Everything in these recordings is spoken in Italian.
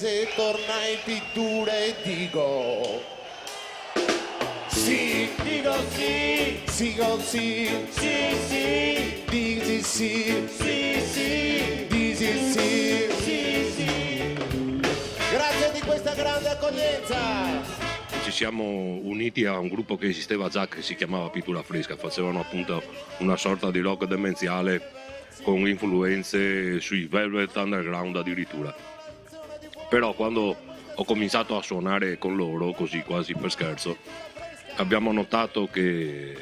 paese, torna in pittura e dico sì, Dico sì, dico sì, sì, sì, dici sì, sì, sì, dici sì. sì, sì. Grazie di questa grande accoglienza. Ci siamo uniti a un gruppo che esisteva già, che si chiamava Pittura Fresca. Facevano appunto una sorta di rock demenziale con influenze sui Velvet Underground addirittura. Però quando ho cominciato a suonare con loro, così quasi per scherzo, abbiamo notato che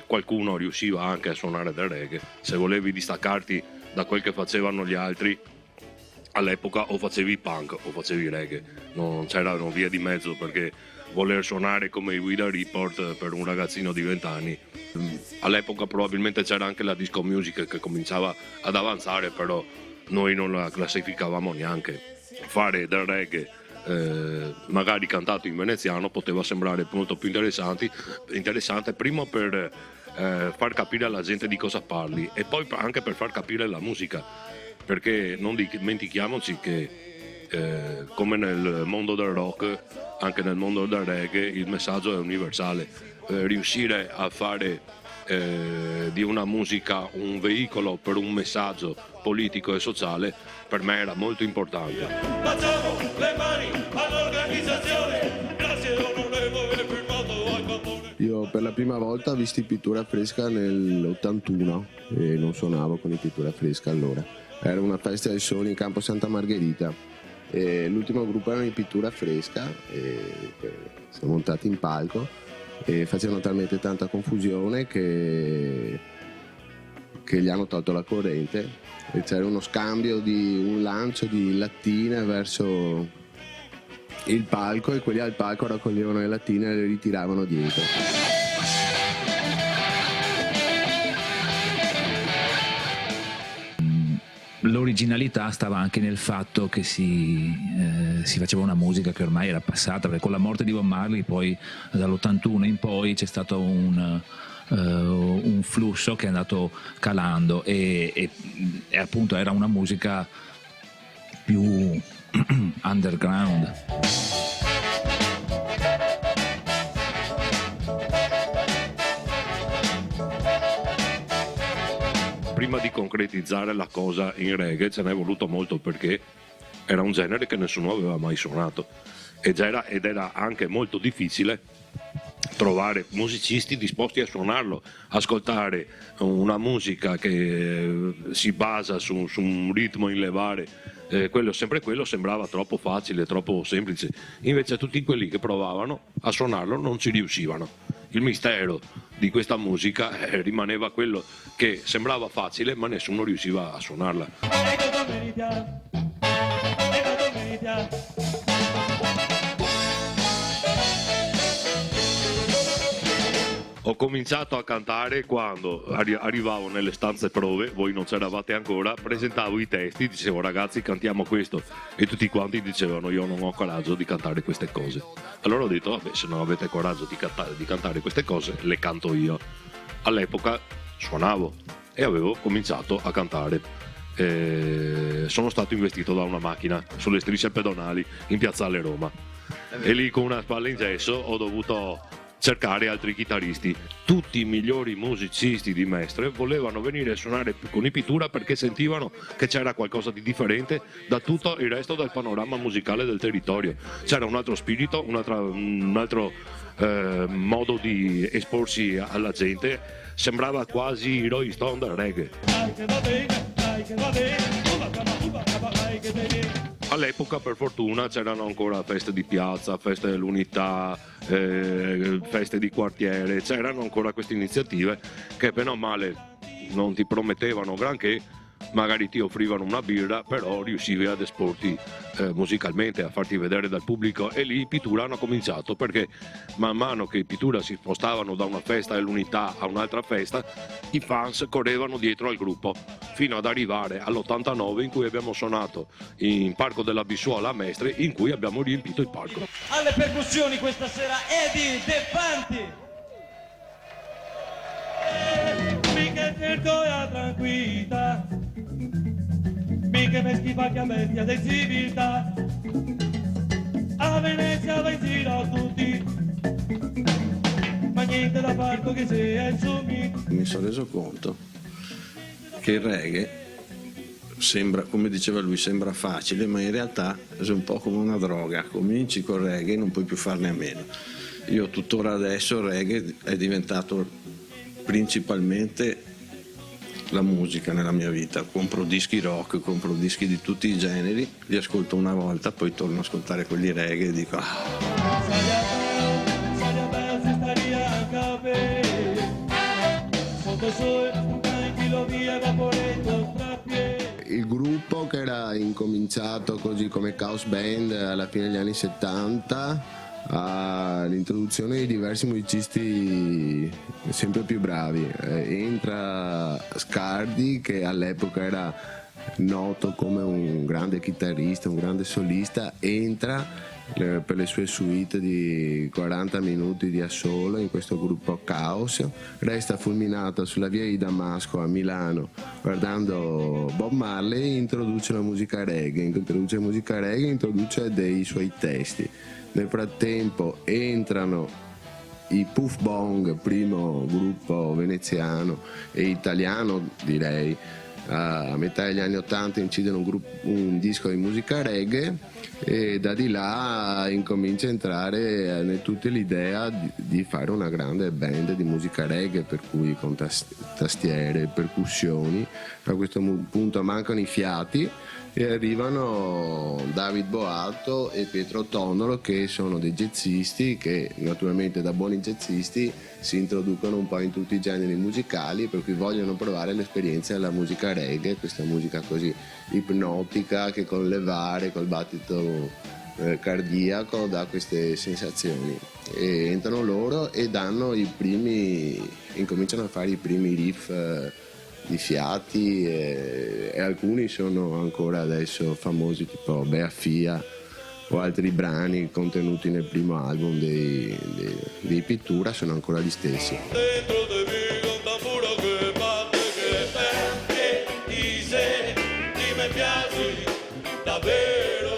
qualcuno riusciva anche a suonare del reggae. Se volevi distaccarti da quel che facevano gli altri, all'epoca o facevi punk o facevi reggae, non c'erano vie di mezzo, perché voler suonare come i Wida Report per un ragazzino di 20 anni, all'epoca probabilmente c'era anche la disco music che cominciava ad avanzare, però noi non la classificavamo neanche. Fare del reggae magari cantato in veneziano poteva sembrare molto più interessante primo per far capire alla gente di cosa parli e poi anche per far capire la musica, perché non dimentichiamoci che come nel mondo del rock, anche nel mondo del reggae il messaggio è universale. Riuscire a fare di una musica un veicolo per un messaggio politico e sociale per me era molto importante. Facciamo le mani all'organizzazione, grazie onorevole firmato al Capone. Io per la prima volta ho visto i Pittura Fresca nell'81 e non suonavo con i Pittura Fresca allora. Era una festa dei sogni in Campo Santa Margherita. E l'ultimo gruppo era i Pittura Fresca e siamo montati in palco e facevano talmente tanta confusione che gli hanno tolto la corrente e c'era uno scambio di un lancio di lattine verso il palco e quelli al palco raccoglievano le lattine e le ritiravano dietro. L'originalità stava anche nel fatto che si faceva una musica che ormai era passata, perché con la morte di Bob Marley poi dall'81 in poi c'è stato un flusso che è andato calando e appunto era una musica più underground. Prima di concretizzare la cosa in reggae ce n'è voluto molto, perché era un genere che nessuno aveva mai suonato ed era anche molto difficile trovare musicisti disposti a suonarlo, ascoltare una musica che si basa su un ritmo in levare, sempre quello sembrava troppo facile, troppo semplice, invece tutti quelli che provavano a suonarlo non ci riuscivano. Il mistero di questa musica rimaneva quello che sembrava facile ma nessuno riusciva a suonarla. Ho cominciato a cantare quando arrivavo nelle stanze prove, voi non c'eravate ancora, presentavo i testi, dicevo ragazzi cantiamo questo e tutti quanti dicevano io non ho coraggio di cantare queste cose. Allora ho detto vabbè, se non avete coraggio di cantare queste cose le canto io. All'epoca suonavo e avevo cominciato a cantare. Sono stato investito da una macchina sulle strisce pedonali in piazzale Roma e lì con una spalla in gesso ho dovuto cercare altri chitarristi. Tutti i migliori musicisti di Mestre volevano venire a suonare con i Pittura perché sentivano che c'era qualcosa di differente da tutto il resto del panorama musicale del territorio. C'era un altro spirito, un altro modo di esporsi alla gente. Sembrava quasi i Rolling Stone del reggae. All'epoca per fortuna c'erano ancora feste di piazza, feste dell'unità, feste di quartiere, c'erano ancora queste iniziative che bene o male non ti promettevano granché, magari ti offrivano una birra, però riuscivi ad esporti musicalmente, a farti vedere dal pubblico, e lì i Pittura hanno cominciato, perché man mano che i Pittura si spostavano da una festa dell'unità a un'altra festa, i fans correvano dietro al gruppo, fino ad arrivare all'89 in cui abbiamo suonato in Parco della Bissuola a Mestre, in cui abbiamo riempito il palco. Alle percussioni questa sera Eddie De Panti. Mi che cerco la tranquillità, mi che mi schifa che aperti di civiltà. A Venezia va in giro a tutti, ma niente da farco che sia insommi. Mi sono reso conto che il reggae sembra, come diceva lui, sembra facile, ma in realtà è un po' come una droga. Cominci col reggae e non puoi più farne a meno. Io tuttora adesso il reggae è diventato principalmente la musica nella mia vita. Compro dischi rock, compro dischi di tutti i generi, li ascolto una volta, poi torno a ascoltare quelli reggae e dico Il gruppo, che era incominciato così come Chaos Band alla fine degli anni 70, all'introduzione di diversi musicisti sempre più bravi. Entra Scardi, che all'epoca era noto come un grande chitarrista, un grande solista, entra per le sue suite di 40 minuti di assolo in questo gruppo Chaos, resta fulminato sulla via di Damasco a Milano guardando Bob Marley, introduce la musica reggae, introduce dei suoi testi. Nel frattempo entrano i Puff Bong, primo gruppo veneziano e italiano direi. A metà degli anni 80 incidono un disco di musica reggae e da di là incomincia a entrare in tutte l'idea di fare una grande band di musica reggae, per cui con tastiere, percussioni. A questo punto mancano i fiati e arrivano David Boato e Pietro Tonnolo, che sono dei jazzisti che naturalmente da buoni jazzisti si introducono un po' in tutti i generi musicali, per cui vogliono provare l'esperienza della musica reggae, questa musica così ipnotica che con le varie, col battito cardiaco dà queste sensazioni. E entrano loro e incominciano a fare i primi riff di fiati e alcuni sono ancora adesso famosi, tipo Bea Fia o altri brani contenuti nel primo album dei Pittura sono ancora gli stessi. Dentro di me un tamburo che batte, che perde di sé, di me piaci davvero.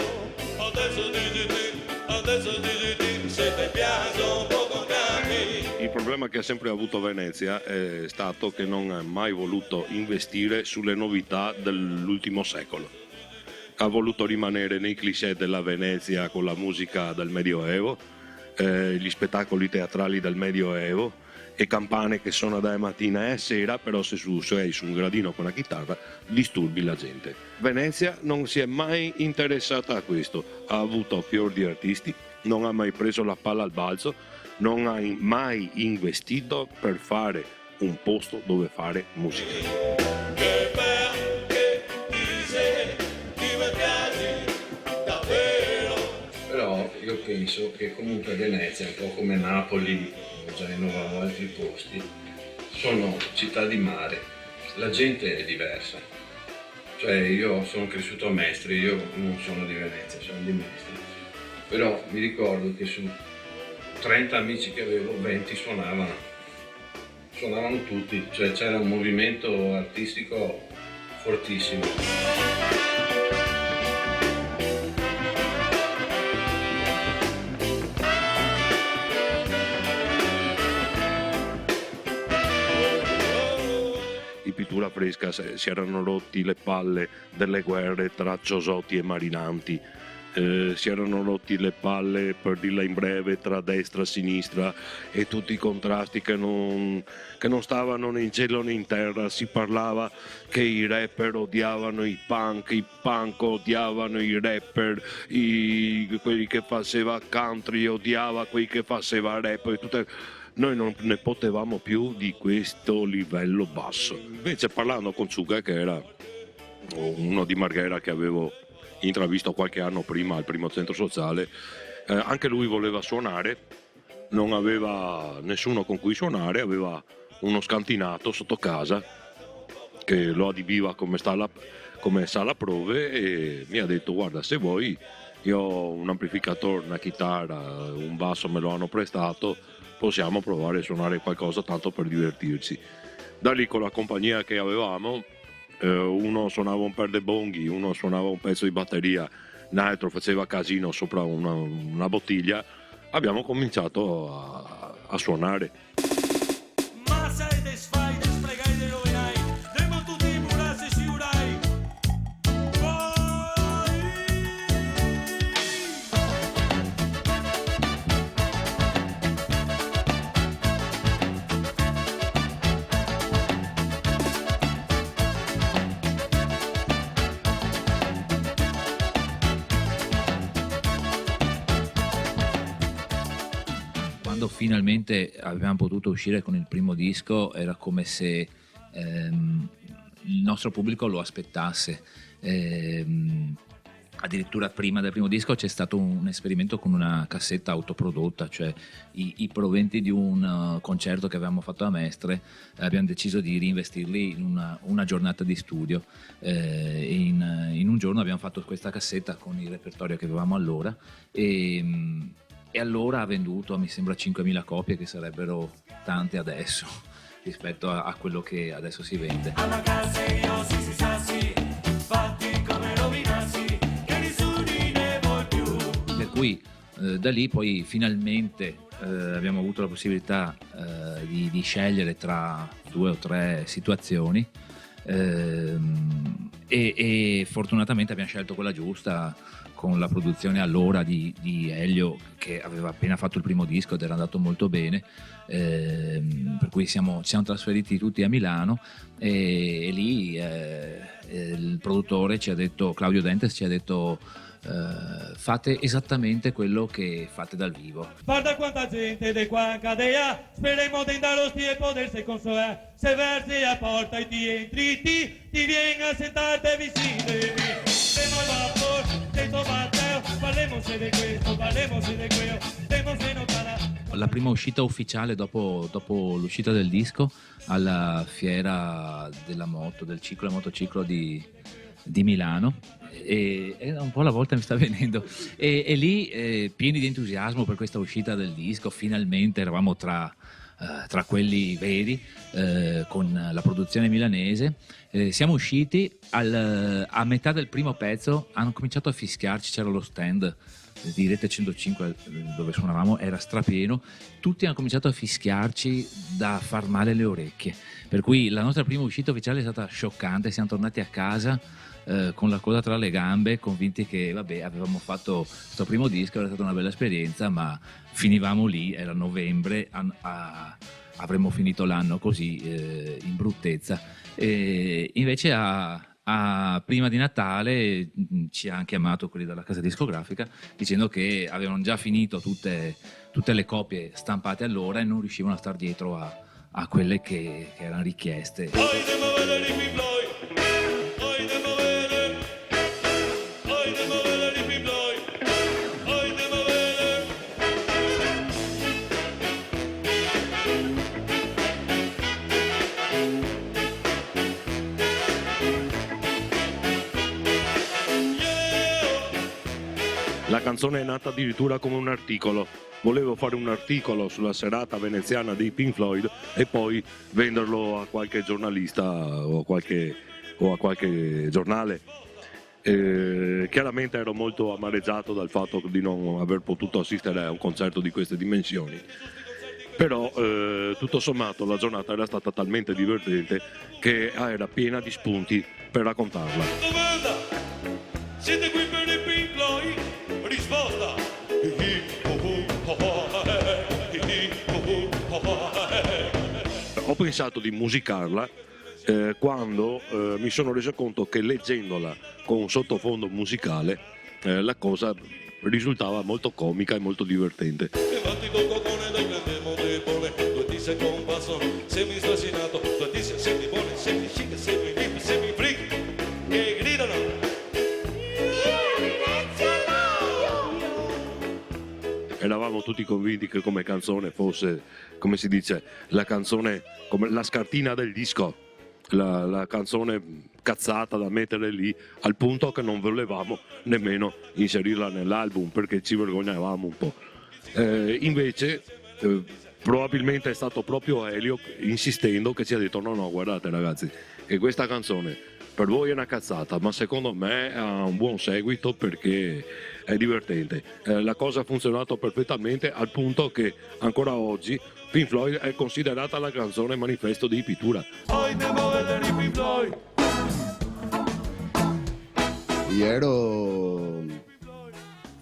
Adesso di, se ti piace un po' con me. Il problema che ha sempre avuto Venezia è stato che non ha mai voluto investire sulle novità dell'ultimo secolo. Ha voluto rimanere nei cliché della Venezia con la musica del Medioevo, gli spettacoli teatrali del Medioevo e campane che suonano da mattina e sera, però se sei su un gradino con la chitarra disturbi la gente. Venezia non si è mai interessata a questo, ha avuto fior di artisti, non ha mai preso la palla al balzo, non ha mai investito per fare un posto dove fare musica. Però io penso che comunque Venezia, un po' come Napoli o Genova o altri posti, sono città di mare, la gente è diversa. Cioè io sono cresciuto a Mestre, io non sono di Venezia, sono di Mestre, però mi ricordo che su 30 amici che avevo, 20 suonavano tutti, cioè c'era un movimento artistico fortissimo. I Pittura Fresca si erano rotti le palle delle guerre tra Ciosotti e Marinanti, si erano rotti le palle, per dirla in breve, tra destra e sinistra e tutti i contrasti che non stavano né in cielo né in terra. Si parlava che i rapper odiavano i punk odiavano i rapper, quelli che faceva country odiava quelli che faceva rap. Noi non ne potevamo più di questo livello basso. Invece parlando con Zuga, che era uno di Marghera che avevo intravisto qualche anno prima al primo centro sociale, anche lui voleva suonare, non aveva nessuno con cui suonare, aveva uno scantinato sotto casa che lo adibbiva come sala prove e mi ha detto: guarda, se vuoi, io ho un amplificatore, una chitarra, un basso me lo hanno prestato, possiamo provare a suonare qualcosa tanto per divertirci. Da lì, con la compagnia che avevamo, uno suonava un paio di bonghi, uno suonava un pezzo di batteria, un altro faceva casino sopra una bottiglia, abbiamo cominciato a suonare. Massa e desfai, despregai de roverai, demo tutti i murassi si urai. Quando finalmente avevamo potuto uscire con il primo disco era come se il nostro pubblico lo aspettasse. Addirittura prima del primo disco c'è stato un esperimento con una cassetta autoprodotta, cioè i proventi di un concerto che avevamo fatto a Mestre abbiamo deciso di reinvestirli in una giornata di studio. In un giorno abbiamo fatto questa cassetta con il repertorio che avevamo allora e allora ha venduto, mi sembra, 5.000 copie, che sarebbero tante adesso rispetto a quello che adesso si vende. Alla casa io si sassi, fatti come rovinassi, che nessuno ne vuol più. Per cui da lì poi finalmente abbiamo avuto la possibilità di scegliere tra 2 o 3 situazioni e fortunatamente abbiamo scelto quella giusta, con la produzione allora di Elio, che aveva appena fatto il primo disco ed era andato molto bene, per cui ci siamo trasferiti tutti a Milano e lì il produttore ci ha detto, Claudio Dentes ci ha detto, fate esattamente quello che fate dal vivo. Guarda quanta gente de qua cadea, speriamo di andare allo e potersi consolare. Se versi a porta e ti entri, ti vieni a sentarti vicino di me. Siamo al vapor, detto Matteo, parliamo se di questo, parliamo se di quello, temo se non sarà. La prima uscita ufficiale dopo l'uscita del disco alla fiera della moto, del motociclo di Milano, e un po' alla volta mi sta venendo e lì pieni di entusiasmo per questa uscita del disco, finalmente eravamo tra quelli veri, con la produzione milanese. Siamo usciti a metà del primo pezzo, hanno cominciato a fischiarci, c'era lo stand di Rete 105 dove suonavamo, era strapieno, tutti hanno cominciato a fischiarci da far male le orecchie, per cui la nostra prima uscita ufficiale è stata scioccante. Siamo tornati a casa con la coda tra le gambe, convinti che vabbè, avevamo fatto questo primo disco, era stata una bella esperienza, ma finivamo lì, era novembre, avremmo finito l'anno così in bruttezza. E invece prima di Natale ci hanno chiamato quelli della casa discografica dicendo che avevano già finito tutte le copie stampate allora e non riuscivano a star dietro a quelle che erano richieste. La canzone è nata addirittura come un articolo. Volevo fare un articolo sulla serata veneziana dei Pink Floyd e poi venderlo a qualche giornalista o a qualche giornale. Chiaramente ero molto amareggiato dal fatto di non aver potuto assistere a un concerto di queste dimensioni. Però tutto sommato la giornata era stata talmente divertente che era piena di spunti per raccontarla. Domanda, siete qui per i Pink Floyd? Risposta. Ho pensato di musicarla quando mi sono reso conto che leggendola con un sottofondo musicale la cosa risultava molto comica e molto divertente. Levati col cocone dai grande debole, tu ti sei compasso, semi strasinato, tu ti sei semi buone, semi chic, semi hip, semi freak, che gridano. Eravamo tutti convinti che come canzone fosse, come si dice, la canzone, come la scartina del disco, la canzone cazzata da mettere lì, al punto che non volevamo nemmeno inserirla nell'album perché ci vergognavamo un po'. Invece probabilmente è stato proprio Elio insistendo che ci ha detto no guardate ragazzi, che questa canzone Per voi è una cazzata, ma secondo me ha un buon seguito perché è divertente. La cosa ha funzionato perfettamente al punto che ancora oggi Pink Floyd è considerata la canzone manifesto di pittura. Io ero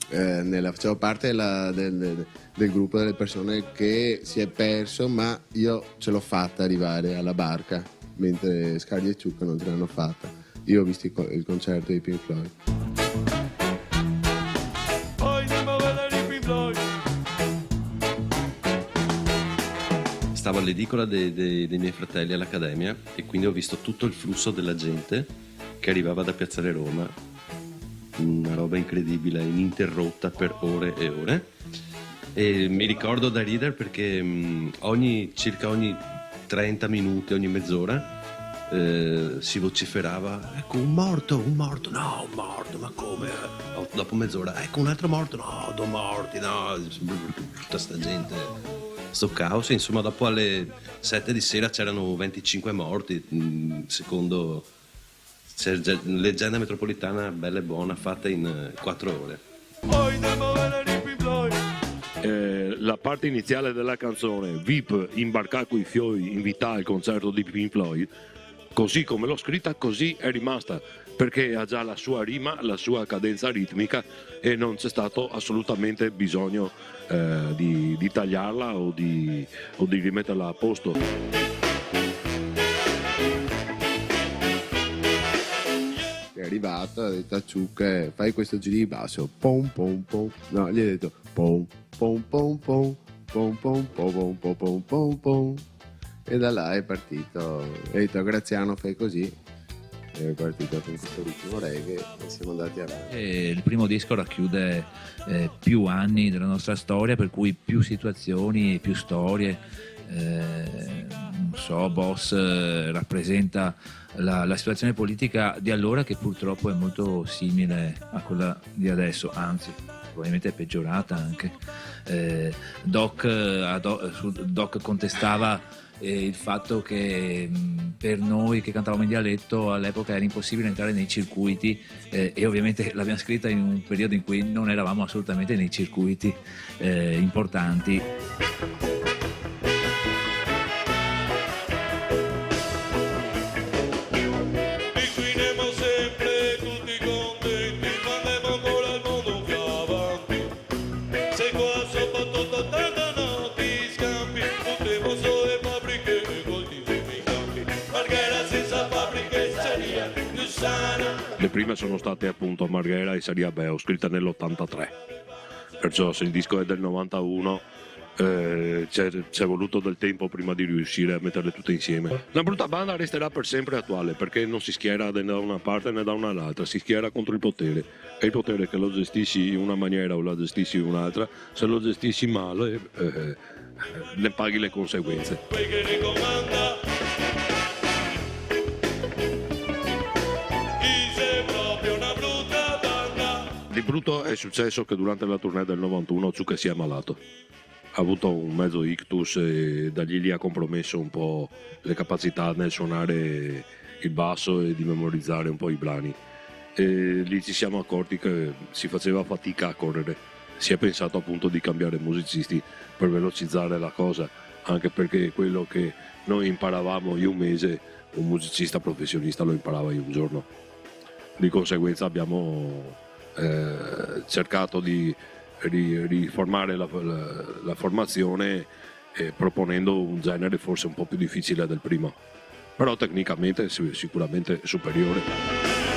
facevo parte del gruppo delle persone che si è perso, ma io ce l'ho fatta arrivare alla barca, mentre Scardi e Ciucca non ce l'hanno fatta. Io ho visto il concerto di Pink Floyd. Stavo all'edicola dei miei fratelli all'Accademia e quindi ho visto tutto il flusso della gente che arrivava da Piazzale Roma, una roba incredibile, ininterrotta per ore e ore. E mi ricordo da ridere perché circa ogni 30 minuti, ogni mezz'ora si vociferava: ecco un morto, no, un morto, ma come? Dopo mezz'ora, ecco un altro morto, no, 2 morti, no, tutta sta gente, sto caos. Insomma, dopo alle 7 di sera c'erano 25 morti, secondo leggenda metropolitana bella e buona, fatta in 4 ore. La parte iniziale della canzone, VIP imbarcà coi fioi, invita al concerto di Pink Floyd, così come l'ho scritta, così è rimasta, perché ha già la sua rima, la sua cadenza ritmica e non c'è stato assolutamente bisogno di tagliarla o di rimetterla a posto. È arrivato, ha detto a Ciucca: fai questo giro di basso, pom pom pom. No, gli ha detto pom pom pom pom pom pom pom pom pom pom pom. E da là è partito. Ha detto: Graziano, fai così. È partito con questo ritmo reggae e siamo andati avanti. Il primo disco racchiude più anni della nostra storia, per cui più situazioni, più storie. Non so, Boss rappresenta la situazione politica di allora, che purtroppo è molto simile a quella di adesso, anzi probabilmente è peggiorata anche. Doc contestava il fatto che per noi che cantavamo in dialetto all'epoca era impossibile entrare nei circuiti, e ovviamente l'abbiamo scritta in un periodo in cui non eravamo assolutamente nei circuiti importanti. Le prime sono state appunto Marghera e Saria Beo, scritta nell'83, perciò se il disco è del 91 c'è voluto del tempo prima di riuscire a metterle tutte insieme. La brutta banda resterà per sempre attuale perché non si schiera né da una parte né da un'altra, si schiera contro il potere, e il potere che lo gestisci in una maniera o lo gestisci in un'altra, se lo gestisci male ne paghi le conseguenze. Di brutto è successo che durante la tournée del 91 Ciucca si è ammalato. Ha avuto un mezzo ictus e da lì ha compromesso un po' le capacità nel suonare il basso e di memorizzare un po' i brani. E lì ci siamo accorti che si faceva fatica a correre. Si è pensato appunto di cambiare musicisti per velocizzare la cosa, anche perché quello che noi imparavamo in un mese, un musicista professionista lo imparava in un giorno. Di conseguenza abbiamo cercato di riformare la formazione, proponendo un genere forse un po' più difficile del primo, però tecnicamente sicuramente superiore.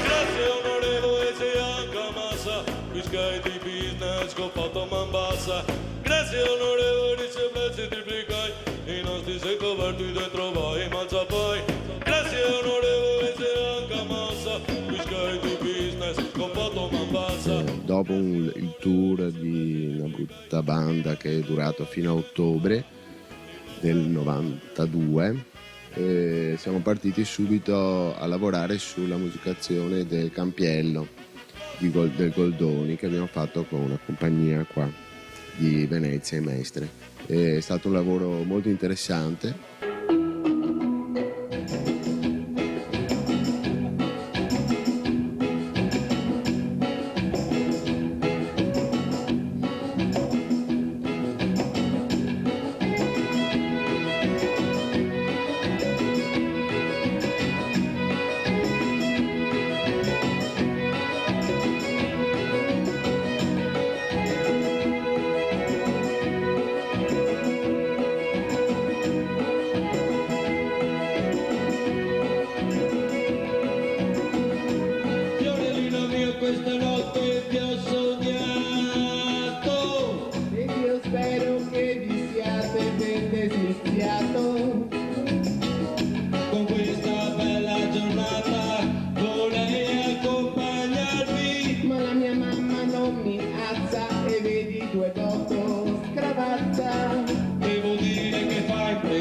Grazie onorevole Seanca Massa, qui Sky di business con fatto Mambassa. Grazie onorevole se pezzi triplicai, i nostri sei coperti dentro vai mangia poi. Grazie onorevole Seanca Massa, qui Sky di business con fatto Mambassa. Dopo il tour di Una brutta banda che è durato fino a ottobre del 92, siamo partiti subito a lavorare sulla musicazione del Campiello del Goldoni, che abbiamo fatto con una compagnia qua di Venezia e Mestre. È stato un lavoro molto interessante.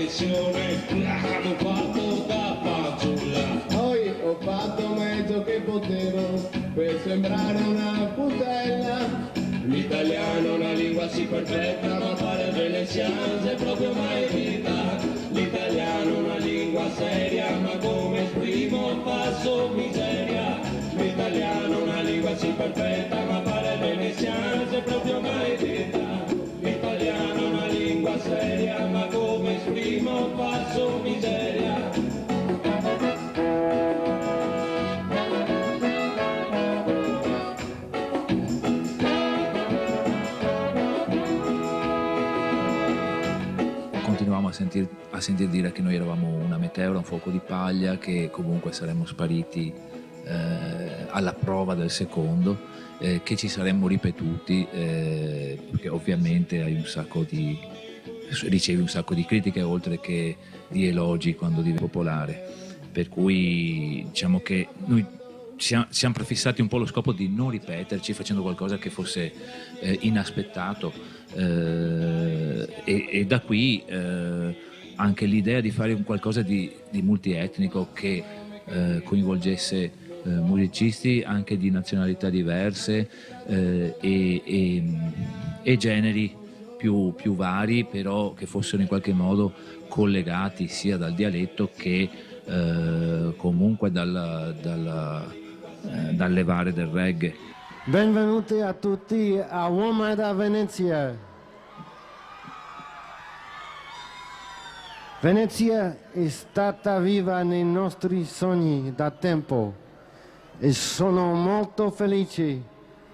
trasmissione, hanno fatto da fanciulla. Poi ho fatto mezzo che potevo per sembrare una putella. L'italiano è una lingua sì perfetta, ma pare veneziano se proprio mai vita. L'italiano è una lingua seria, ma come esprimo passo miseria. L'italiano è una lingua sì perfetta, ma pare veneziano se proprio mai vita. L'italiano è una lingua seria, ma come esprimo passo miseria. Continuavamo a sentir dire che noi eravamo una meteora, un fuoco di paglia, che comunque saremmo spariti alla prova del secondo, che ci saremmo ripetuti, perché ovviamente ricevi un sacco di critiche oltre che di elogi quando diventi popolare, per cui diciamo che noi siamo prefissati un po' lo scopo di non ripeterci facendo qualcosa che fosse inaspettato, e da qui anche l'idea di fare un qualcosa di multietnico che coinvolgesse musicisti anche di nazionalità diverse e generi più vari, però che fossero in qualche modo collegati sia dal dialetto che comunque dal levare del reggae. Benvenuti a tutti a Uomo da Venezia. Venezia è stata viva nei nostri sogni da tempo e sono molto felice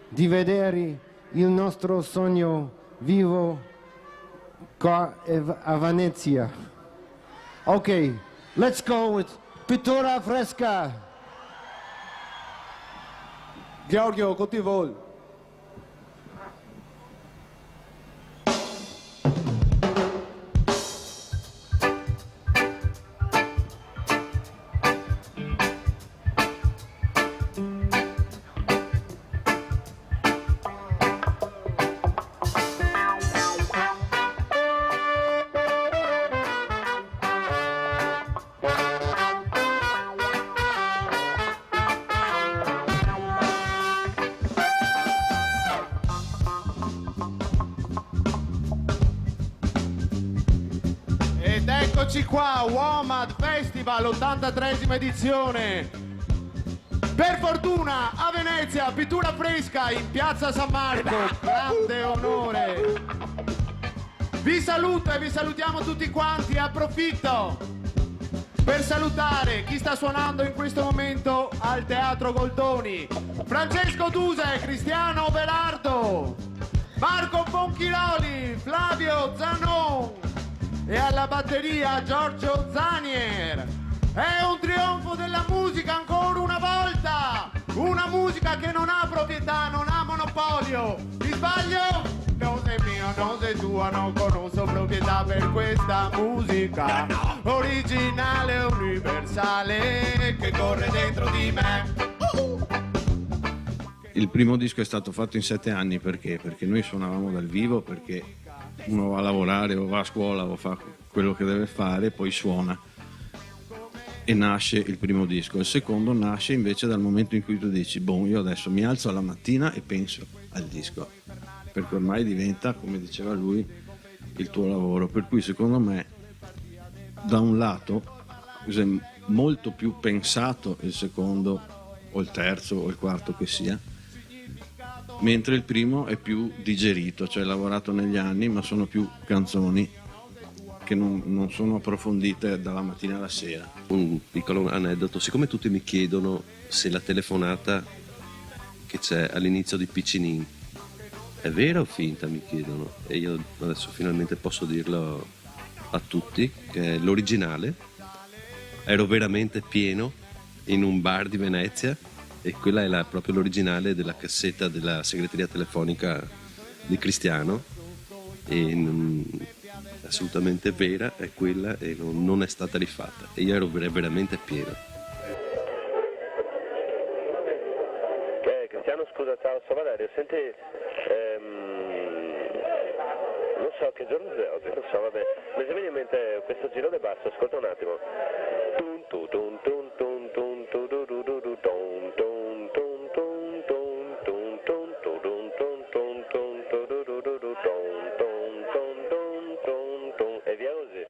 di vedere il nostro sogno vivo qua a Venezia. Ok, let's go with Pittura Fresca. Giorgio, con ti vuoi? Eccoci qua, WOMAD Festival, 83esima edizione. Per fortuna a Venezia, Pittura Fresca in piazza San Marco, grande onore. Vi saluto e vi salutiamo tutti quanti, approfitto per salutare chi sta suonando in questo momento al Teatro Goldoni: Francesco Duse, Cristiano Belardo, Marco Bonchiroli, Flavio Zanon, e alla batteria Giorgio Zanier. È un trionfo della musica ancora una volta, una musica che non ha proprietà, non ha monopolio. Mi sbaglio? Non sei mio, non sei tuo, non conosco proprietà per questa musica originale, universale, che corre dentro di me. Il primo disco è stato fatto in 7 anni perché noi suonavamo dal vivo, perché uno va a lavorare o va a scuola o fa quello che deve fare, poi suona e nasce il primo disco. Il secondo nasce invece dal momento in cui tu dici: boh, io adesso mi alzo alla mattina e penso al disco, perché ormai diventa, come diceva lui, il tuo lavoro. Per cui secondo me da un lato è molto più pensato il secondo o il terzo o il quarto che sia, mentre il primo è più digerito, cioè lavorato negli anni, ma sono più canzoni che non sono approfondite dalla mattina alla sera. Un piccolo aneddoto: siccome tutti mi chiedono se la telefonata che c'è all'inizio di Piccinin è vera o finta, mi chiedono, e io adesso finalmente posso dirlo a tutti che è l'originale. Ero veramente pieno in un bar di Venezia e quella è proprio l'originale della cassetta della segreteria telefonica di Cristiano, e assolutamente vera è quella e non è stata rifatta, e io ero veramente pieno. Cristiano, scusa, ciao, sono Valerio, senti, non so che giorno è oggi, non so, vabbè, mi viene in mente questo girone basso, ascolta un attimo. Tun tu tun tun tun tun tu du du du du tun tun tun tun tun tun tun tu dun tun tun tun tu du du du du tun tun tun tun tun tun e via così.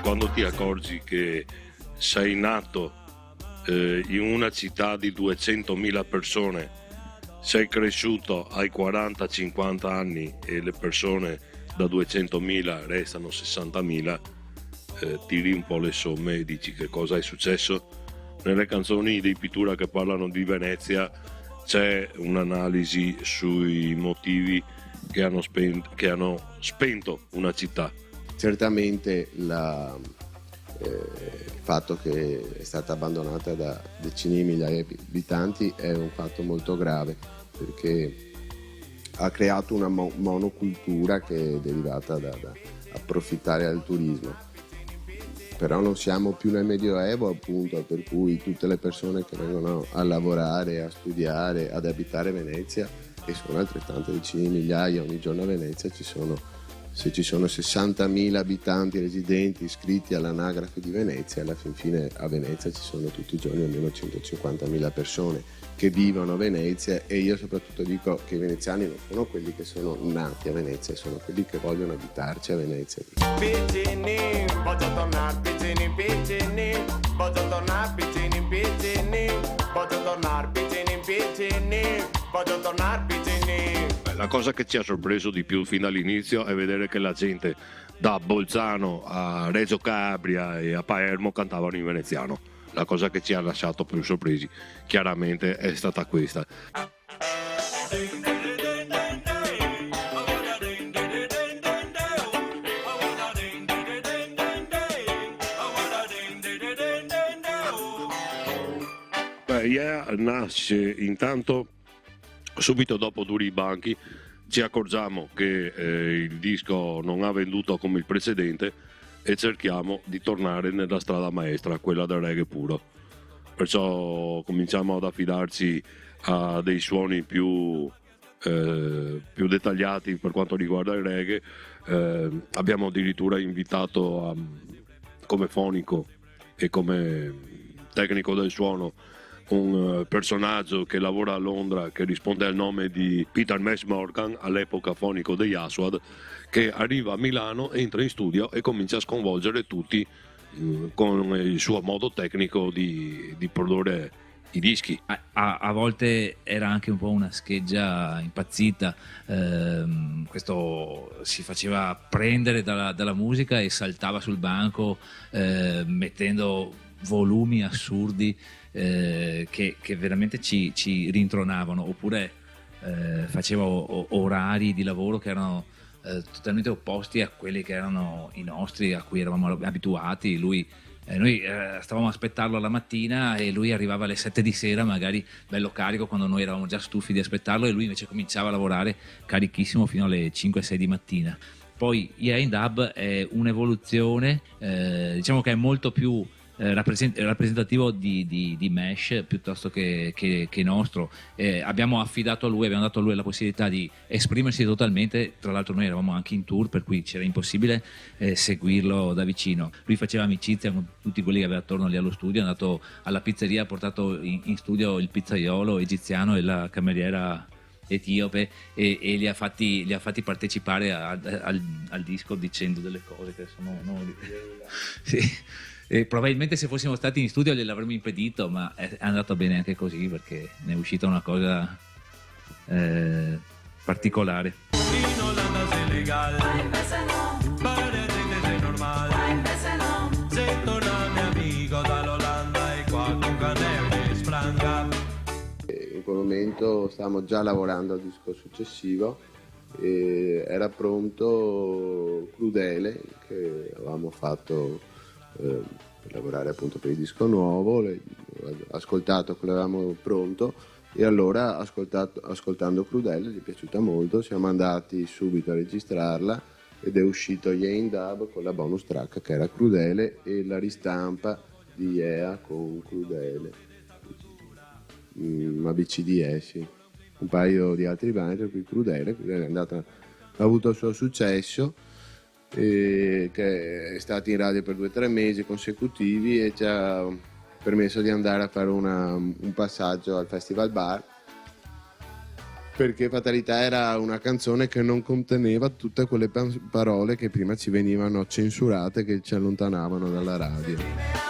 Quando ti accorgi che sei nato in una città di 200.000 persone, sei cresciuto ai 40-50 anni e le persone da 200.000 restano 60.000, tiri un po' le somme e dici che cosa è successo. Nelle canzoni di Pittura che parlano di Venezia c'è un'analisi sui motivi che hanno spento una città. Certamente il fatto che è stata abbandonata da decine di migliaia di abitanti è un fatto molto grave, perché ha creato una monocultura che è derivata da approfittare del turismo. Però non siamo più nel Medioevo, appunto, per cui tutte le persone che vengono a lavorare, a studiare, ad abitare Venezia, e sono altrettante decine di migliaia ogni giorno a Venezia, se ci sono 60.000 abitanti residenti iscritti all'anagrafe di Venezia, alla fin fine a Venezia ci sono tutti i giorni almeno 150.000 persone che vivono a Venezia, e io soprattutto dico che i veneziani non sono quelli che sono nati a Venezia, sono quelli che vogliono abitarci a Venezia. Piccini, voglio tornare piccini, piccini, voglio tornare piccini, piccini, voglio tornare piccini, piccini, voglio tornare piccini. La cosa che ci ha sorpreso di più fin dall'inizio è vedere che la gente da Bolzano a Reggio Calabria e a Palermo cantavano in veneziano. La cosa che ci ha lasciato più sorpresi chiaramente è stata questa. Yeah nasce intanto subito dopo Duri i banchi. Ci accorgiamo che il disco non ha venduto come il precedente e cerchiamo di tornare nella strada maestra, quella del reggae puro. Perciò cominciamo ad affidarci a dei suoni più dettagliati per quanto riguarda il reggae. Abbiamo addirittura invitato come fonico e come tecnico del suono un personaggio che lavora a Londra, che risponde al nome di Peter Mesh Morgan, all'epoca fonico degli Aswad, che arriva a Milano, entra in studio e comincia a sconvolgere tutti con il suo modo tecnico di produrre i dischi. A volte era anche un po' una scheggia impazzita, questo si faceva prendere dalla musica e saltava sul banco mettendo volumi assurdi che veramente ci rintronavano, oppure faceva orari di lavoro che erano totalmente opposti a quelli che erano i nostri, a cui eravamo abituati. Noi stavamo a aspettarlo alla mattina e lui arrivava alle 7 di sera, magari bello carico, quando noi eravamo già stufi di aspettarlo, e lui invece cominciava a lavorare carichissimo fino alle 5-6 di mattina. Poi Yeah in Dub è un'evoluzione, diciamo che è molto più rappresentativo di Mesh piuttosto che nostro. Abbiamo affidato a lui, abbiamo dato a lui la possibilità di esprimersi totalmente. Tra l'altro noi eravamo anche in tour, per cui c'era impossibile seguirlo da vicino. Lui faceva amicizia con tutti quelli che aveva attorno lì allo studio, è andato alla pizzeria, ha portato in studio il pizzaiolo egiziano e la cameriera etiope e li ha fatti partecipare al disco, dicendo delle cose che sono sì. E probabilmente se fossimo stati in studio gliel'avremmo impedito, ma è andato bene anche così, perché ne è uscita una cosa particolare. In quel momento stavamo già lavorando al disco successivo e era pronto Crudele che avevamo fatto per lavorare appunto per il disco nuovo, ascoltato che l'avevamo pronto e allora ascoltando Crudele gli è piaciuta molto, siamo andati subito a registrarla ed è uscito Yain Dub con la bonus track che era Crudele e la ristampa di EA con Crudele, ABCDE, sì. Un paio di altri brani, tra cui Crudele ha avuto il suo successo, che è stato in radio per 2 o 3 mesi consecutivi e ci ha permesso di andare a fare un passaggio al Festival Bar, perché Fatalità era una canzone che non conteneva tutte quelle parole che prima ci venivano censurate, che ci allontanavano dalla radio.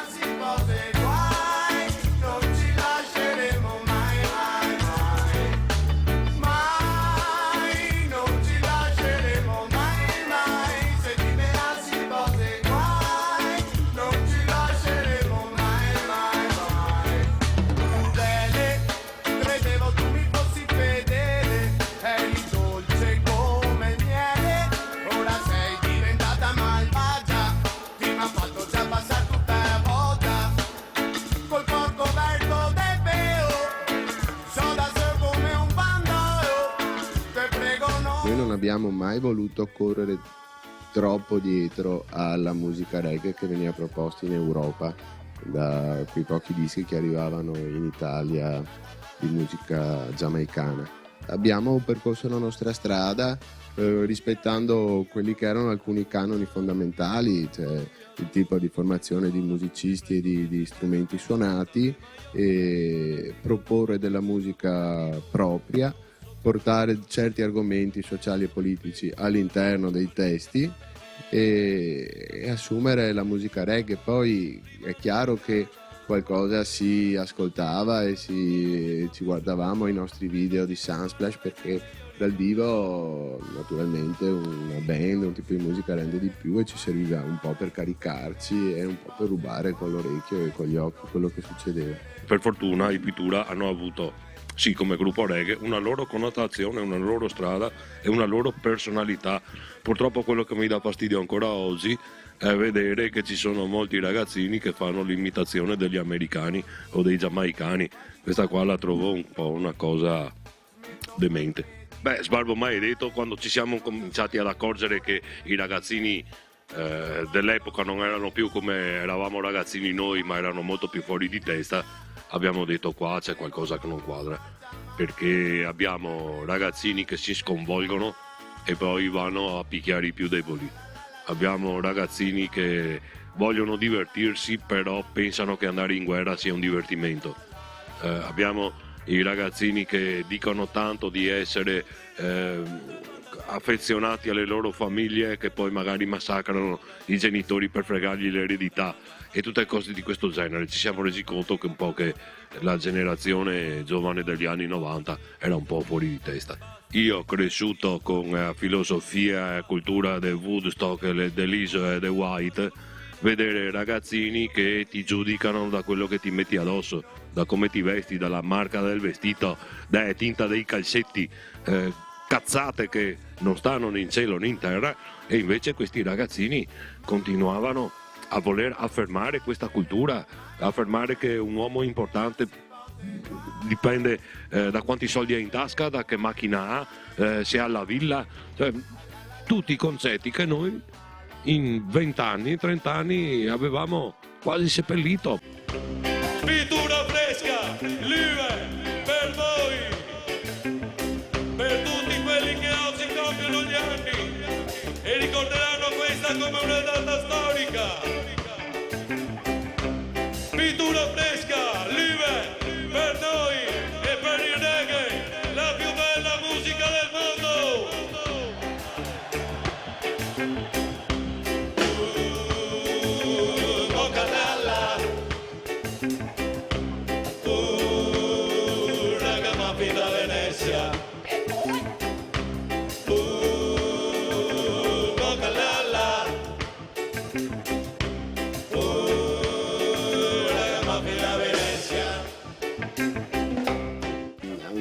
Abbiamo mai voluto correre troppo dietro alla musica reggae che veniva proposta in Europa da quei pochi dischi che arrivavano in Italia di musica giamaicana. Abbiamo percorso la nostra strada rispettando quelli che erano alcuni canoni fondamentali, cioè il tipo di formazione di musicisti e di strumenti suonati, e proporre della musica propria, portare certi argomenti sociali e politici all'interno dei testi e assumere la musica reggae. Poi è chiaro che qualcosa si ascoltava e ci guardavamo i nostri video di Sunsplash, perché dal vivo naturalmente una band, un tipo di musica rende di più e ci serviva un po' per caricarci e un po' per rubare con l'orecchio e con gli occhi quello che succedeva. Per fortuna i Pittura hanno avuto, sì, come gruppo reggae, una loro connotazione, una loro strada e una loro personalità. Purtroppo quello che mi dà fastidio ancora oggi è vedere che ci sono molti ragazzini che fanno l'imitazione degli americani o dei giamaicani. Questa qua la trovo un po' una cosa demente. Beh, Sbarbo mai detto, quando ci siamo cominciati ad accorgere che i ragazzini dell'epoca non erano più come eravamo ragazzini noi, ma erano molto più fuori di testa, abbiamo detto qua c'è qualcosa che non quadra, perché abbiamo ragazzini che si sconvolgono e poi vanno a picchiare i più deboli. Abbiamo ragazzini che vogliono divertirsi però pensano che andare in guerra sia un divertimento. Abbiamo i ragazzini che dicono tanto di essere affezionati alle loro famiglie che poi magari massacrano i genitori per fregargli l'eredità e tutte cose di questo genere. Ci siamo resi conto che un po' che la generazione giovane degli anni 90 era un po' fuori di testa. Io cresciuto con filosofia e cultura del Woodstock, dell'Iso e del White, vedere ragazzini che ti giudicano da quello che ti metti addosso, da come ti vesti, dalla marca del vestito, dalla tinta dei calzetti, cazzate che non stanno né in cielo né in terra, e invece questi ragazzini continuavano a voler affermare questa cultura, affermare che un uomo importante dipende da quanti soldi ha in tasca, da che macchina ha, se ha la villa, cioè, tutti i concetti che noi in 20 anni, 30 anni avevamo quasi seppellito. Pittura fresca, live per voi, per tutti quelli che oggi compiono gli anni e ricorderanno questa come una data storica. Pittura fresca, live per noi e per il reggae, la più bella musica del mondo. Moccatella, ragamuffin da Venezia, moccatella,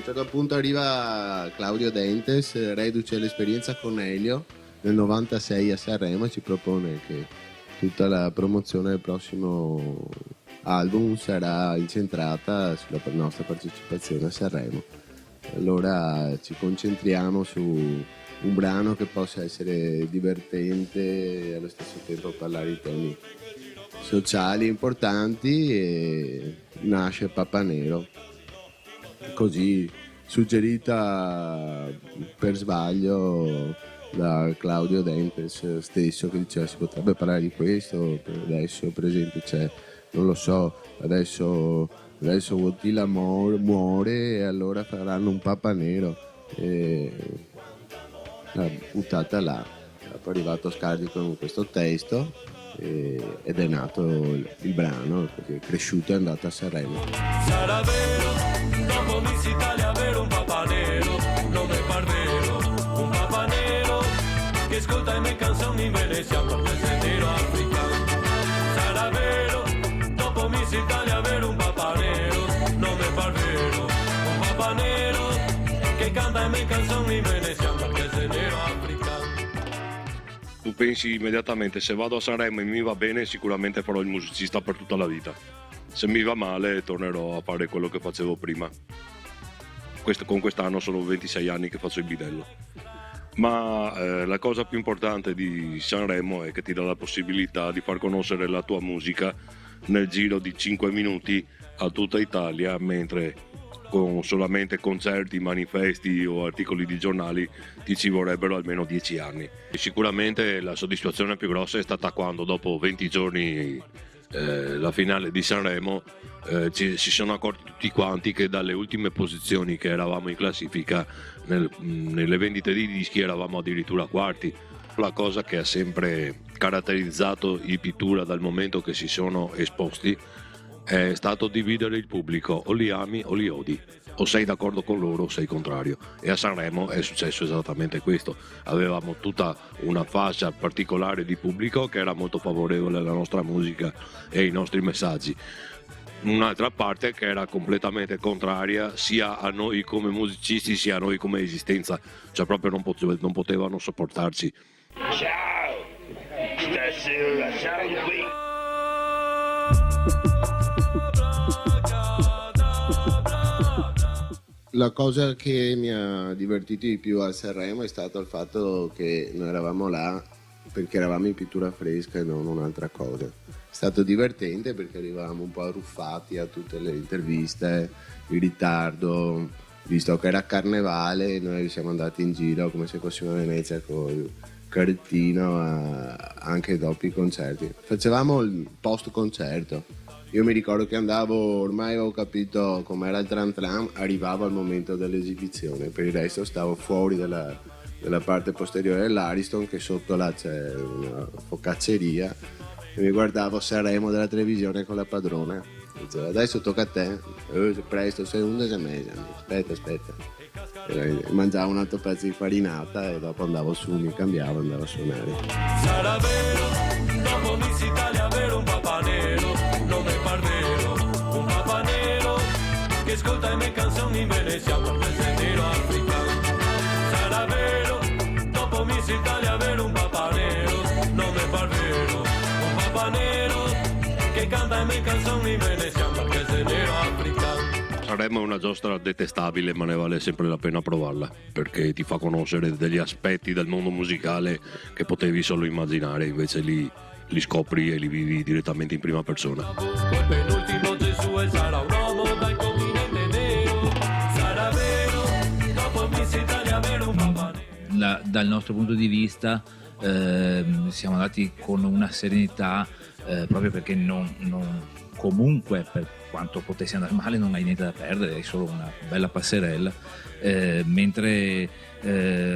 un certo punto arriva Claudio Dentes, reduce l'esperienza con Elio nel 96 a Sanremo, e ci propone che tutta la promozione del prossimo album sarà incentrata sulla nostra partecipazione a Sanremo. Allora ci concentriamo su un brano che possa essere divertente e allo stesso tempo parlare di temi sociali importanti, e nasce Papa Nero, così suggerita per sbaglio da Claudio Dentes stesso, che diceva si potrebbe parlare di questo adesso, per esempio c'è, non lo so, adesso Wojtyla muore e allora faranno un Papa Nero, e l'ha buttata là. Poi è arrivato Scardi con questo testo ed è nato il brano, perché è cresciuto e è andato a Sanremo. Sarà vero, dopo Miss Italia avere un Papa Nero, non è par vero, un Papa Nero che ascolta le mie canzoni in veneziano perché sei nero africano. Sarà vero, dopo Miss Italia avere un Papa Nero, non è par vero, un Papa Nero che canta le mie canzoni in veneziano perché sei nero africano. Tu pensi immediatamente, se vado a Sanremo e mi va bene, sicuramente farò il musicista per tutta la vita. Se mi va male tornerò a fare quello che facevo prima. Con quest'anno sono 26 anni che faccio il bidello. Ma la cosa più importante di Sanremo è che ti dà la possibilità di far conoscere la tua musica nel giro di 5 minuti a tutta Italia, mentre con solamente concerti, manifesti o articoli di giornali ti ci vorrebbero almeno 10 anni. E sicuramente la soddisfazione più grossa è stata quando dopo 20 giorni la finale di Sanremo si sono accorti tutti quanti che dalle ultime posizioni che eravamo in classifica nelle vendite di dischi eravamo addirittura quarti. La cosa che ha sempre caratterizzato i Pittura dal momento che si sono esposti è stato dividere il pubblico, o li ami o li odi, o sei d'accordo con loro o sei contrario, e a Sanremo è successo esattamente questo. Avevamo tutta una fascia particolare di pubblico che era molto favorevole alla nostra musica e ai nostri messaggi, un'altra parte che era completamente contraria sia a noi come musicisti sia a noi come esistenza, cioè proprio non potevano sopportarci. Ciao, stasera siamo qui. La cosa che mi ha divertito di più a Sanremo è stato il fatto che noi eravamo là perché eravamo in pittura fresca e non un'altra cosa. È stato divertente perché arrivavamo un po' arruffati a tutte le interviste, in ritardo, visto che era carnevale, noi siamo andati in giro come se fossimo a Venezia con il carrettino anche dopo i concerti. Facevamo il post concerto. Io mi ricordo che andavo, ormai avevo capito com'era il tram tram, arrivavo al momento dell'esibizione, per il resto stavo fuori dalla parte posteriore dell'Ariston, che sotto là c'è una focacceria, e mi guardavo Sanremo della televisione con la padrona. Dicevo, adesso tocca a te, presto, sei 11 mesi, aspetta. E mangiavo un altro pezzo di farinata e dopo andavo su, mi cambiavo e andavo a suonare. Sarà vero, dopo Miss Italia avere un Papa Nero, non è par vero, un Papa Nero che ascolta le mie canzoni in veneziano perché sei nero africano. Sarà vero, dopo Miss Italia avere un Papa Nero, non è par vero, un Papa Nero che canta le mie canzoni in veneziano perché sei nero africano. Sanremo è una giostra detestabile, ma ne vale sempre la pena provarla, perché ti fa conoscere degli aspetti del mondo musicale che potevi solo immaginare, invece li scopri e li vivi direttamente in prima persona. Quel penultimo Gesù e sarà un uomo dal continente nero. Sarà vero, dopo Miss Italia avere un Papa Nero. Dal nostro punto di vista siamo andati con una serenità proprio perché comunque, per quanto potesse andare male, non hai niente da perdere, hai solo una bella passerella, mentre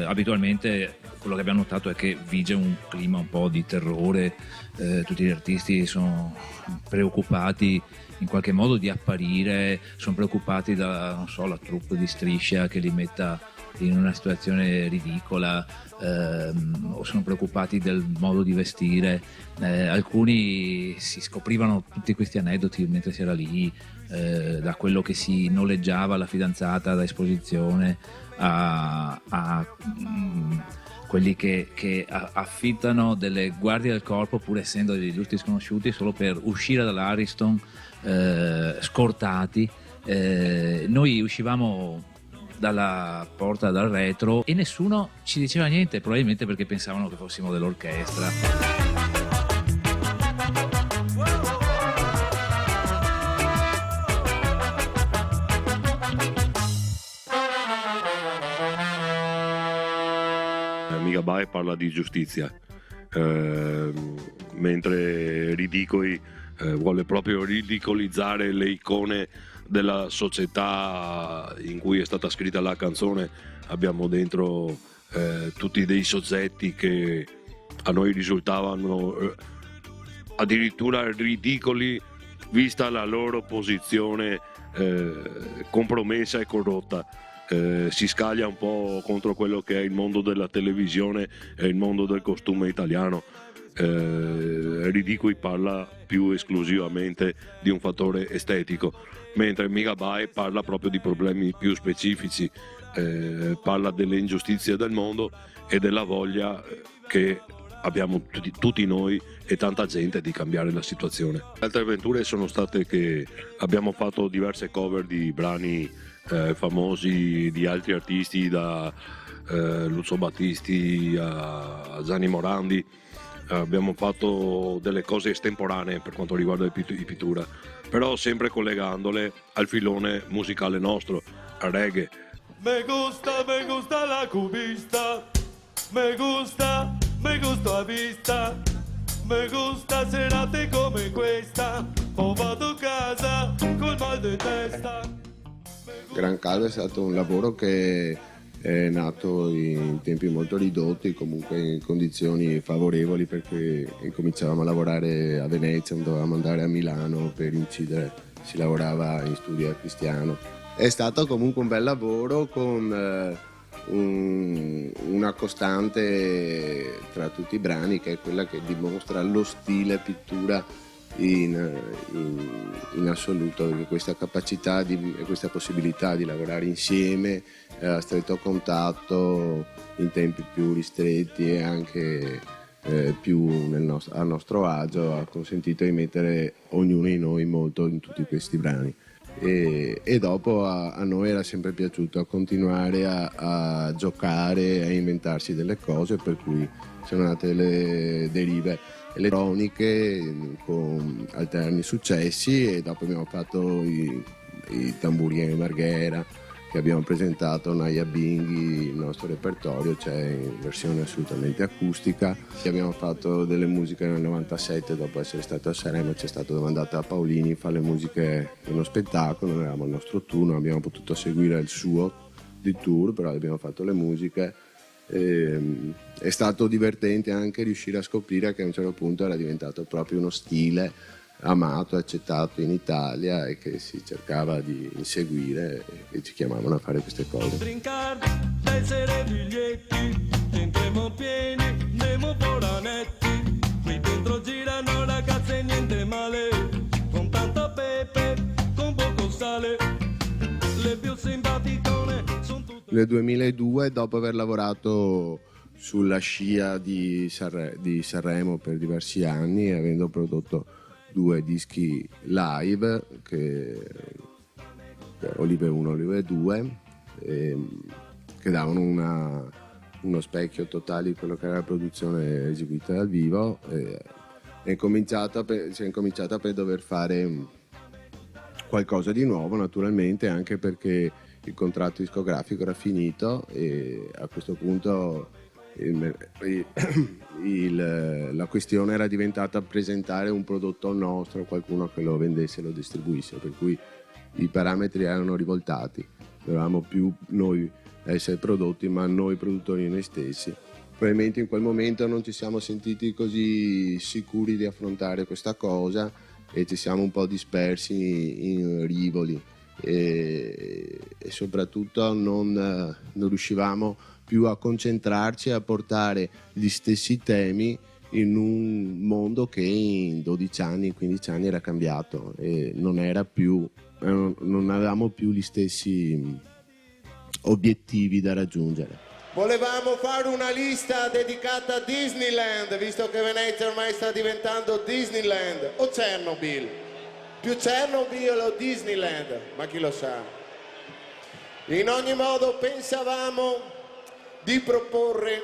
abitualmente quello che abbiamo notato è che vige un clima un po' di terrore, tutti gli artisti sono preoccupati in qualche modo di apparire, sono preoccupati da, non so, la troupe di Striscia che li metta in una situazione ridicola, o sono preoccupati del modo di vestire. Alcuni si scoprivano tutti questi aneddoti mentre si era lì, da quello che si noleggiava la fidanzata da esposizione a quelli che affittano delle guardie del corpo pur essendo degli giusti sconosciuti solo per uscire dall'Ariston scortati. Noi uscivamo dalla porta dal retro e nessuno ci diceva niente, probabilmente perché pensavano che fossimo dell'orchestra. Migabai parla di giustizia, mentre Ridicoli vuole proprio ridicolizzare le icone della società in cui è stata scritta la canzone. Abbiamo dentro tutti dei soggetti che a noi risultavano addirittura ridicoli vista la loro posizione compromessa e corrotta. Si scaglia un po' contro quello che è il mondo della televisione e il mondo del costume italiano. Ridicoli parla più esclusivamente di un fattore estetico, mentre Migabai parla proprio di problemi più specifici, parla delle ingiustizie del mondo e della voglia che abbiamo tutti noi e tanta gente di cambiare la situazione. Altre avventure sono state che abbiamo fatto diverse cover di brani famosi di altri artisti, da Lucio Battisti a Gianni Morandi. Abbiamo fatto delle cose estemporanee per quanto riguarda i pittura, però sempre collegandole al filone musicale nostro, al reggae. Me gusta la cubista, me gusta a vista, me gusta serate come questa, ho vado a casa col mal di testa. Gran Calvo è stato un lavoro che è nato in tempi molto ridotti, comunque in condizioni favorevoli, perché incominciavamo a lavorare a Venezia, non dovevamo andare a Milano per incidere, si lavorava in studio a Cristiano. È stato comunque un bel lavoro con una costante tra tutti i brani, che è quella che dimostra lo stile pittura in assoluto, perché questa capacità e questa possibilità di lavorare insieme a stretto contatto in tempi più ristretti e anche più a nostro agio ha consentito di mettere ognuno di noi molto in tutti questi brani. E dopo a noi era sempre piaciuto continuare a giocare, a inventarsi delle cose, per cui sono nate le derive elettroniche con alterni successi, e dopo abbiamo fatto i tamburieri Marghera, che abbiamo presentato Naya Binghi, il nostro repertorio c'è in versione assolutamente acustica. Abbiamo fatto delle musiche nel 97, dopo essere stato a Sanremo ci è stato domandato a Paolini fare le musiche di uno spettacolo, noi avevamo il nostro tour, non abbiamo potuto seguire il suo di tour, però abbiamo fatto le musiche. È stato divertente anche riuscire a scoprire che a un certo punto era diventato proprio uno stile amato, accettato in Italia e che si cercava di inseguire, e ci chiamavano a fare queste cose. Brincar, essere biglietti, entriamo pieni, andiamo foranetti, qui dentro girano ragazze niente male, con tanta pepe, con poco sale, le più simpaticone sono tutte. Nel 2002, dopo aver lavorato sulla scia di Sanremo per diversi anni, avendo prodotto 2 dischi live, che Olive 1 e Olive 2, che davano uno specchio totale di quello che era la produzione eseguita dal vivo. Si è incominciata per dover fare qualcosa di nuovo, naturalmente, anche perché il contratto discografico era finito e a questo punto la questione era diventata presentare un prodotto nostro, qualcuno che lo vendesse e lo distribuisse, per cui i parametri erano rivoltati, dovevamo più noi essere prodotti, ma noi produttori noi stessi. Probabilmente in quel momento non ci siamo sentiti così sicuri di affrontare questa cosa e ci siamo un po' dispersi in rivoli, e soprattutto non riuscivamo più a concentrarci e a portare gli stessi temi in un mondo che in 12 anni, 15 anni era cambiato e non avevamo più gli stessi obiettivi da raggiungere. Volevamo fare una lista dedicata a Disneyland, visto che Venezia ormai sta diventando Disneyland, o Chernobyl, più Chernobyl o Disneyland, ma chi lo sa. In ogni modo pensavamo di proporre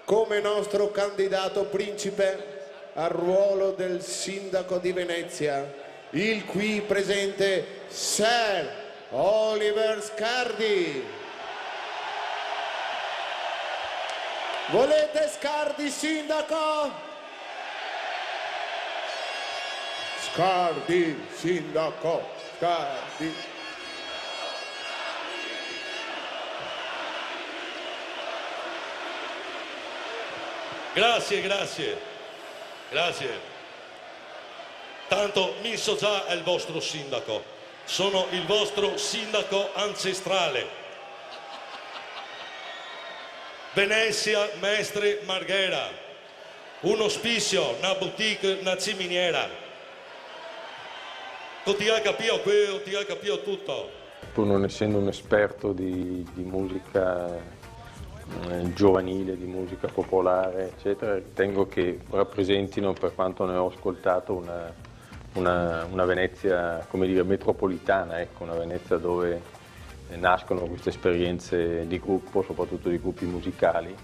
come nostro candidato principe al ruolo del sindaco di Venezia il qui presente Sir Oliver Scardi. Volete Scardi sindaco? Scardi sindaco, Scardi. Grazie. Tanto mi so già è il vostro sindaco. Sono il vostro sindaco ancestrale. Venezia Mestre Marghera. Un ospizio, una boutique, una ciminiera. Ti ha capito tutto. Pur non essendo un esperto di musica giovanile, di musica popolare, eccetera, ritengo che rappresentino, per quanto ne ho ascoltato, una Venezia, come dire, metropolitana, ecco, una Venezia dove nascono queste esperienze di gruppo, soprattutto di gruppi musicali,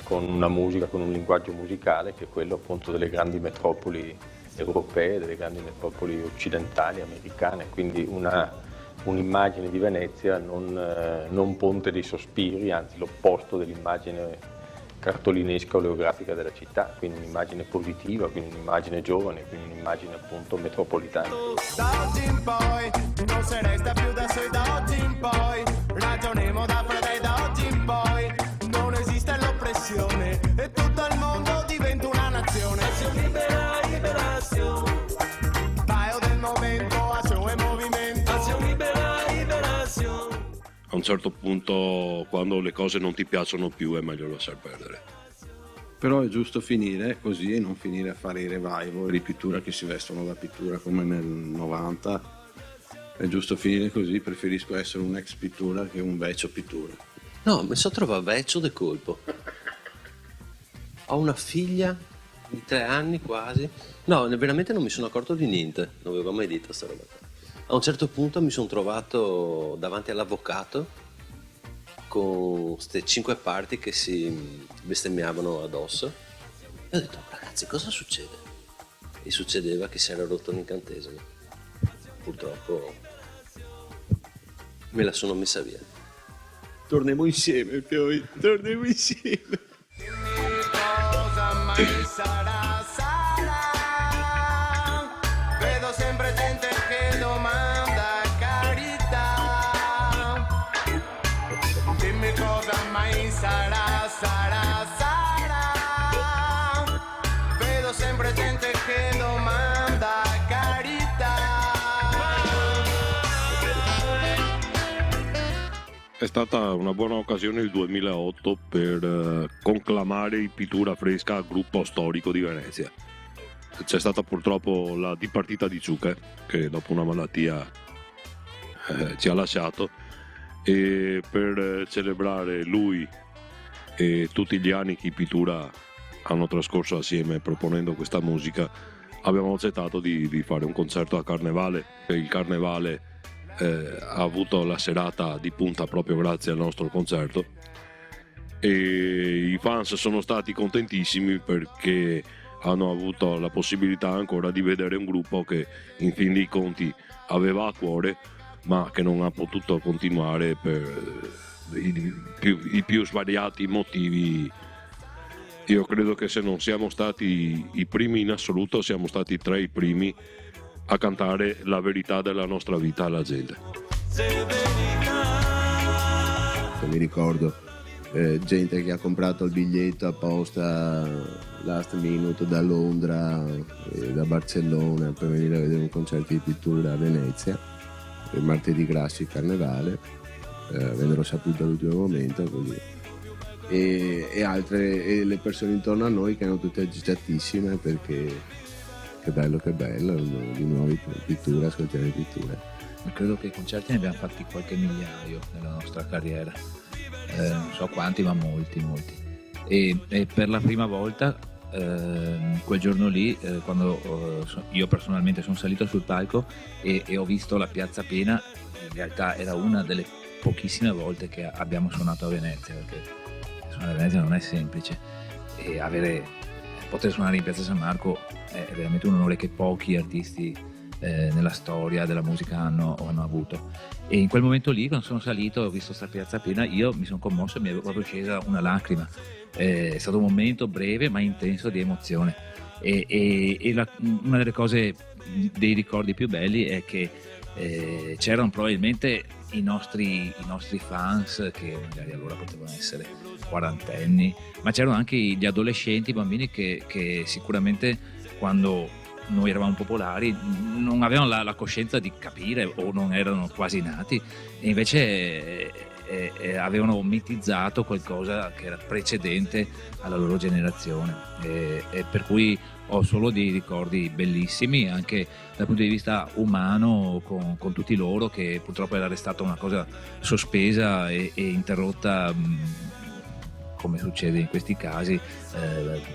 con una musica, con un linguaggio musicale che è quello appunto delle grandi metropoli europee, delle grandi metropoli occidentali, americane, quindi un'immagine di Venezia non ponte dei sospiri, anzi l'opposto dell'immagine cartolinesca oleografica della città, quindi un'immagine positiva, quindi un'immagine giovane, quindi un'immagine appunto metropolitana. Da oggi in poi non si resta più da soli, da oggi in poi ragioniamo da fratelli, da oggi in poi non esiste l'oppressione e tutto il mondo diventa una nazione. Azione libera, liberazione, paio del momento, azione e movimento, azione libera, liberazione. A un certo punto, quando le cose non ti piacciono più, è meglio lasciar perdere. Però è giusto finire così e non finire a fare i revival di pittura che si vestono da pittura come nel 90. È giusto finire così, preferisco essere un ex pittura che un vecchio pittura. No, mi sono trovato vecchio de colpo. Ho una figlia di 3 anni quasi. No, veramente non mi sono accorto di niente, non avevo mai detto sta roba. A un certo punto mi sono trovato davanti all'avvocato con queste 5 parti che si bestemmiavano addosso e ho detto: ragazzi, cosa succede? E succedeva che si era rotto un incantesimo. Purtroppo me la sono messa via. Torniamo insieme poi, torniamo insieme. Dimmi cosa mai sarà, vedo sempre gente che domanda carità. Dimmi cosa mai sarà, vedo sempre gente che domanda carità. È stata una buona occasione il 2008 per conclamare il Pittura Fresca gruppo storico di Venezia. C'è stata purtroppo la dipartita di Ciuca, che dopo una malattia ci ha lasciato, e per celebrare lui e tutti gli anni che i Pittura hanno trascorso assieme proponendo questa musica, abbiamo accettato di fare un concerto a Carnevale. Il Carnevale ha avuto la serata di punta proprio grazie al nostro concerto e i fans sono stati contentissimi perché hanno avuto la possibilità ancora di vedere un gruppo che in fin dei conti aveva a cuore ma che non ha potuto continuare per i più svariati motivi. Io credo che se non siamo stati i primi in assoluto, siamo stati tra i primi a cantare la verità della nostra vita alla gente. Mi ricordo gente che ha comprato il biglietto apposta last minute da Londra e da Barcellona per venire a vedere un concerto di pittura a Venezia il martedì grassi, il carnevale, vennero sapute all'ultimo momento così. E altre, e le persone intorno a noi che erano tutte agitatissime perché che bello, di nuovo pittura, ascoltiamo di pittura. Credo che i concerti ne abbiamo fatti qualche migliaio nella nostra carriera, non so quanti, ma molti. E per la prima volta quel giorno lì, quando io personalmente sono salito sul palco e ho visto la piazza piena, in realtà era una delle pochissime volte che abbiamo suonato a Venezia, perché suonare a Venezia non è semplice, e poter suonare in piazza San Marco è veramente un onore che pochi artisti nella storia della musica hanno avuto. E in quel momento lì, quando sono salito e ho visto questa piazza piena, io mi sono commosso e mi è proprio scesa una lacrima. È stato un momento breve ma intenso di emozione, una delle cose, dei ricordi più belli è che c'erano probabilmente i nostri fans, che magari allora potevano essere quarantenni, ma c'erano anche gli adolescenti, i bambini che sicuramente quando noi eravamo popolari non avevano la coscienza di capire o non erano quasi nati, e invece avevano mitizzato qualcosa che era precedente alla loro generazione, e per cui ho solo dei ricordi bellissimi anche dal punto di vista umano con tutti loro, che purtroppo era restata una cosa sospesa e interrotta, come succede in questi casi,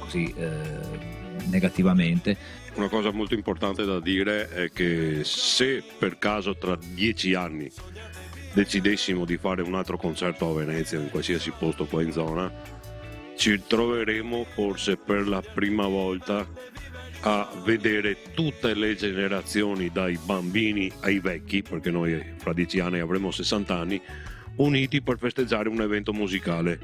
così negativamente. Una cosa molto importante da dire è che se per caso tra 10 anni decidessimo di fare un altro concerto a Venezia, in qualsiasi posto qua in zona, ci troveremo forse per la prima volta a vedere tutte le generazioni, dai bambini ai vecchi, perché noi fra 10 anni avremo 60 anni, uniti per festeggiare un evento musicale.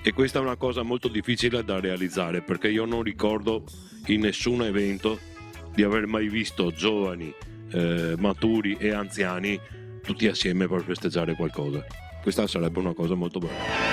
E questa è una cosa molto difficile da realizzare, perché io non ricordo in nessun evento di aver mai visto giovani, maturi e anziani tutti assieme per festeggiare qualcosa. Questa sarebbe una cosa molto bella.